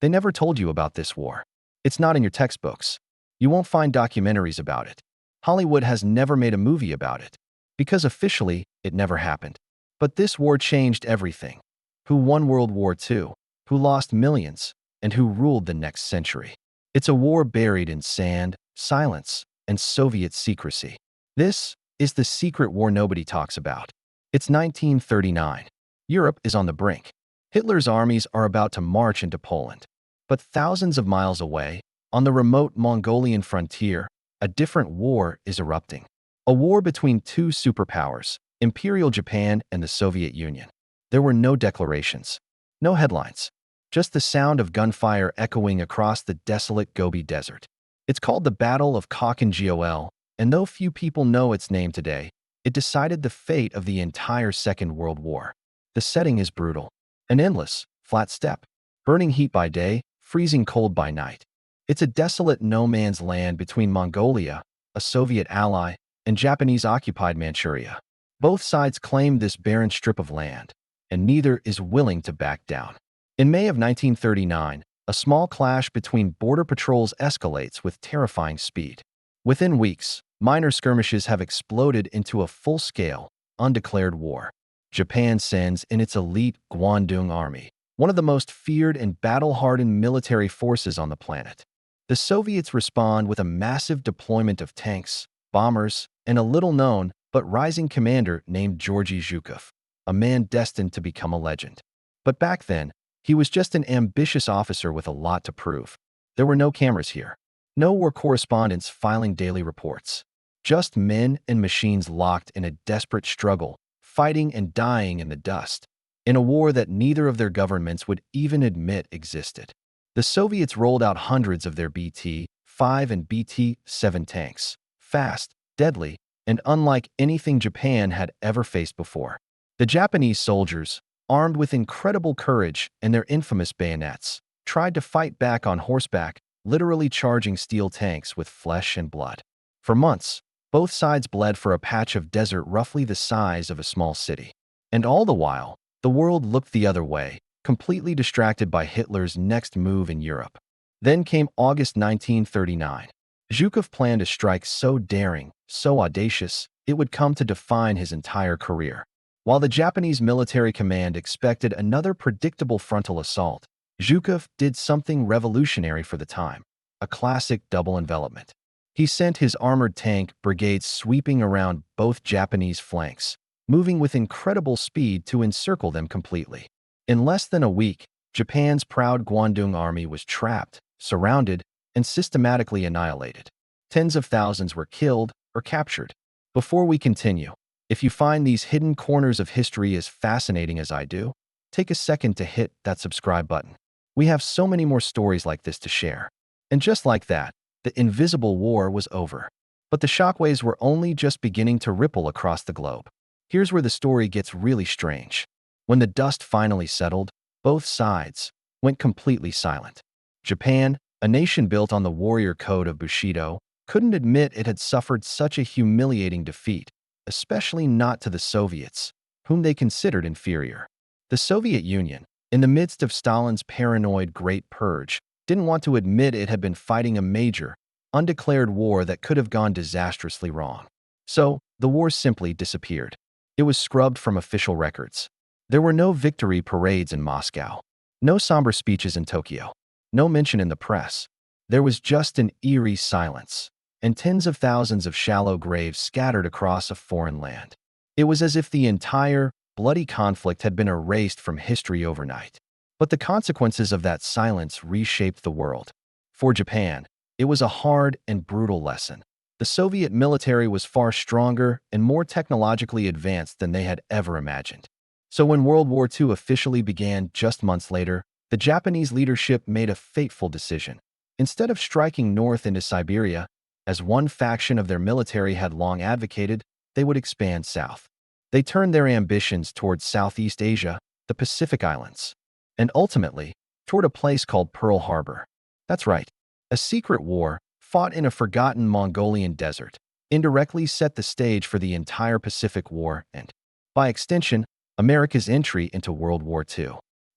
They never told you about this war. It's not in your textbooks. You won't find documentaries about it. Hollywood has never made a movie about it, because officially, it never happened. But this war changed everything. Who won World War II? Who lost millions? And who ruled the next century? It's a war buried in sand, silence, and Soviet secrecy. This is the secret war nobody talks about. It's 1939. Europe is on the brink. Hitler's armies are about to march into Poland. But thousands of miles away, on the remote Mongolian frontier, a different war is erupting. A war between two superpowers, Imperial Japan and the Soviet Union. There were no declarations, no headlines, just the sound of gunfire echoing across the desolate Gobi Desert. It's called the Battle of Khalkhin Gol, and though few people know its name today, it decided the fate of the entire Second World War. The setting is brutal. An endless, flat steppe, burning heat by day, freezing cold by night. It's a desolate no-man's land between Mongolia, a Soviet ally, and Japanese-occupied Manchuria. Both sides claim this barren strip of land, and neither is willing to back down. In May of 1939, a small clash between border patrols escalates with terrifying speed. Within weeks, minor skirmishes have exploded into a full-scale, undeclared war. Japan sends in its elite Guandong army, one of the most feared and battle-hardened military forces on the planet. The Soviets respond with a massive deployment of tanks, bombers, and a little-known but rising commander named Georgy Zhukov, a man destined to become a legend. But back then, he was just an ambitious officer with a lot to prove. There were no cameras here. No war correspondents filing daily reports. Just men and machines locked in a desperate struggle, fighting and dying in the dust, in a war that neither of their governments would even admit existed. The Soviets rolled out hundreds of their BT-5 and BT-7 tanks, fast, deadly, and unlike anything Japan had ever faced before. The Japanese soldiers, armed with incredible courage and their infamous bayonets, tried to fight back on horseback, literally charging steel tanks with flesh and blood. For months, both sides bled for a patch of desert roughly the size of a small city. And all the while, the world looked the other way, completely distracted by Hitler's next move in Europe. Then came August 1939. Zhukov planned a strike so daring, so audacious, it would come to define his entire career. While the Japanese military command expected another predictable frontal assault, Zhukov did something revolutionary for the time, a classic double envelopment. He sent his armored tank brigades sweeping around both Japanese flanks, moving with incredible speed to encircle them completely. In less than a week, Japan's proud Guandong army was trapped, surrounded, and systematically annihilated. Tens of thousands were killed or captured. Before we continue, if you find these hidden corners of history as fascinating as I do, take a second to hit that subscribe button. We have so many more stories like this to share. And just like that, the invisible war was over. But the shockwaves were only just beginning to ripple across the globe. Here's where the story gets really strange. When the dust finally settled, both sides went completely silent. Japan, a nation built on the warrior code of Bushido, couldn't admit it had suffered such a humiliating defeat, especially not to the Soviets, whom they considered inferior. The Soviet Union, in the midst of Stalin's paranoid Great Purge, didn't want to admit it had been fighting a major, undeclared war that could have gone disastrously wrong. So, the war simply disappeared. It was scrubbed from official records. There were no victory parades in Moscow, no somber speeches in Tokyo, no mention in the press. There was just an eerie silence, and tens of thousands of shallow graves scattered across a foreign land. It was as if the entire, bloody conflict had been erased from history overnight. But the consequences of that silence reshaped the world. For Japan, it was a hard and brutal lesson. The Soviet military was far stronger and more technologically advanced than they had ever imagined. So when World War II officially began just months later, the Japanese leadership made a fateful decision. Instead of striking north into Siberia, as one faction of their military had long advocated, they would expand south. They turned their ambitions towards Southeast Asia, the Pacific Islands, and ultimately, toward a place called Pearl Harbor. That's right, a secret war fought in a forgotten Mongolian desert, indirectly set the stage for the entire Pacific War and, by extension, America's entry into World War II.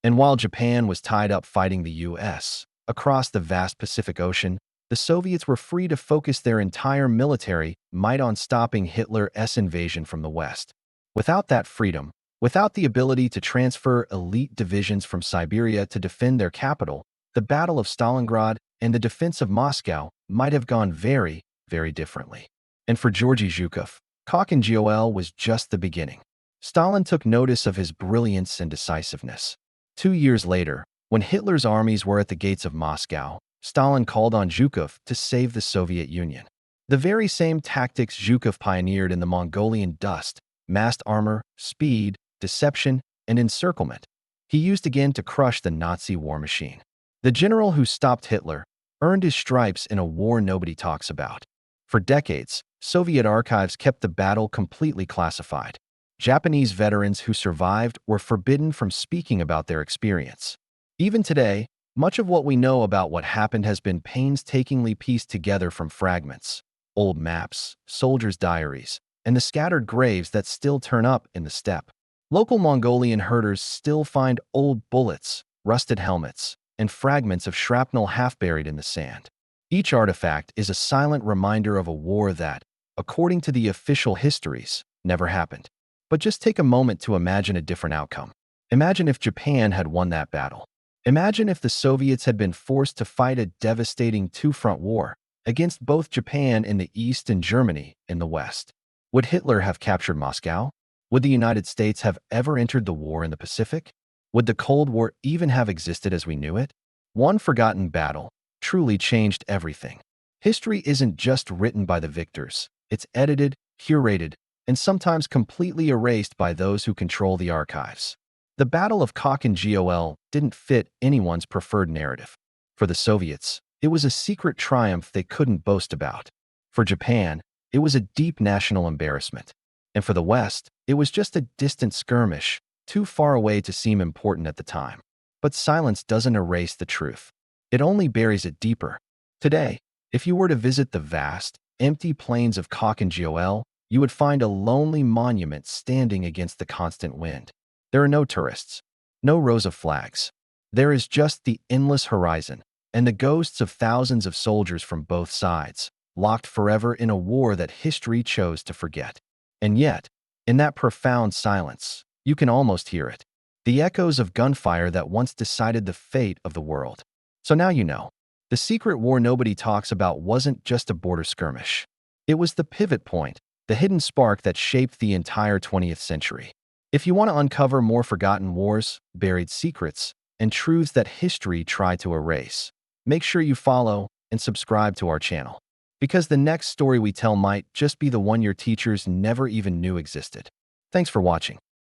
And while Japan was tied up fighting the US across the vast Pacific Ocean, the Soviets were free to focus their entire military might on stopping Hitler's invasion from the West. Without that freedom, without the ability to transfer elite divisions from Siberia to defend their capital, the Battle of Stalingrad and the defense of Moscow might have gone very, very differently. And for Georgy Zhukov, Khalkhin Gol was just the beginning. Stalin took notice of his brilliance and decisiveness. 2 years later, when Hitler's armies were at the gates of Moscow, Stalin called on Zhukov to save the Soviet Union. The very same tactics Zhukov pioneered in the Mongolian dust, massed armor, speed, deception, and encirclement, he used again to crush the Nazi war machine. The general who stopped Hitler earned his stripes in a war nobody talks about. For decades, Soviet archives kept the battle completely classified. Japanese veterans who survived were forbidden from speaking about their experience. Even today, much of what we know about what happened has been painstakingly pieced together from fragments, old maps, soldiers' diaries, and the scattered graves that still turn up in the steppe. Local Mongolian herders still find old bullets, rusted helmets, and fragments of shrapnel half buried in the sand. Each artifact is a silent reminder of a war that, according to the official histories, never happened. But just take a moment to imagine a different outcome. Imagine if Japan had won that battle. Imagine if the Soviets had been forced to fight a devastating two-front war against both Japan in the east and Germany in the west. Would Hitler have captured Moscow? Would the United States have ever entered the war in the Pacific? Would the Cold War even have existed as we knew it? One forgotten battle truly changed everything. History isn't just written by the victors. It's edited, curated, and sometimes completely erased by those who control the archives. The Battle of Khalkhin Gol didn't fit anyone's preferred narrative. For the Soviets, it was a secret triumph they couldn't boast about. For Japan, it was a deep national embarrassment. And for the West, it was just a distant skirmish, too far away to seem important at the time. But silence doesn't erase the truth. It only buries it deeper. Today, if you were to visit the vast, empty plains of Khalkhin Gol, you would find a lonely monument standing against the constant wind. There are no tourists, no rows of flags. There is just the endless horizon and the ghosts of thousands of soldiers from both sides, locked forever in a war that history chose to forget. And yet, in that profound silence, you can almost hear it. The echoes of gunfire that once decided the fate of the world. So now you know. The secret war nobody talks about wasn't just a border skirmish. It was the pivot point, the hidden spark that shaped the entire 20th century. If you want to uncover more forgotten wars, buried secrets, and truths that history tried to erase, make sure you follow and subscribe to our channel. Because the next story we tell might just be the one your teachers never even knew existed. Thanks for watching.